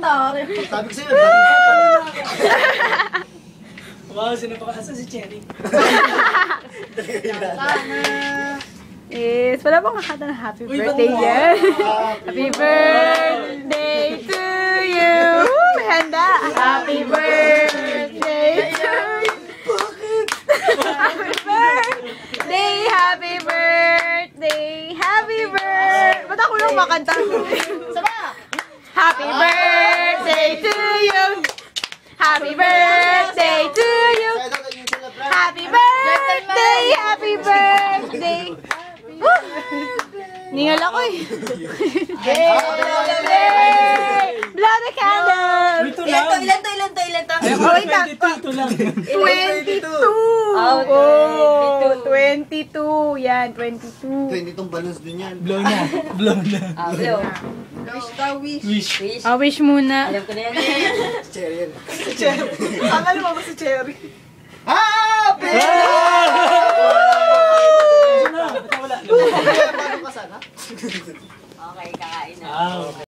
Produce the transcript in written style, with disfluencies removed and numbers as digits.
komentaryo. Sabi ko sa'yo, dami. Wow, sino pa kasa si Cherry? Yes, wala bang kakanta ng happy birthday yan? Happy birthday to you! May handa! Happy birthday to you! Happy birthday! Happy birthday! Happy birthday! Ba't ako yung makanta? Sama! Happy birthday to you! Happy birthday to you! Happy birthday! Happy birthday! Ningal ako eh. Yay! Blow the candle! Ito lang. Ilan to? Oh, wait lang. Ito lang. 22! Oh, Oh, 22. Yan, 22. 22 balloons din yan. Blow na. Blow na. Blow. Wish. Wish. Wish muna. Alam ko na yan. Cherry yan. Akala mo ba si Cherry? Happy! Wala. Wala. Paano ka sana? Okay, kakain na. Ah, okay.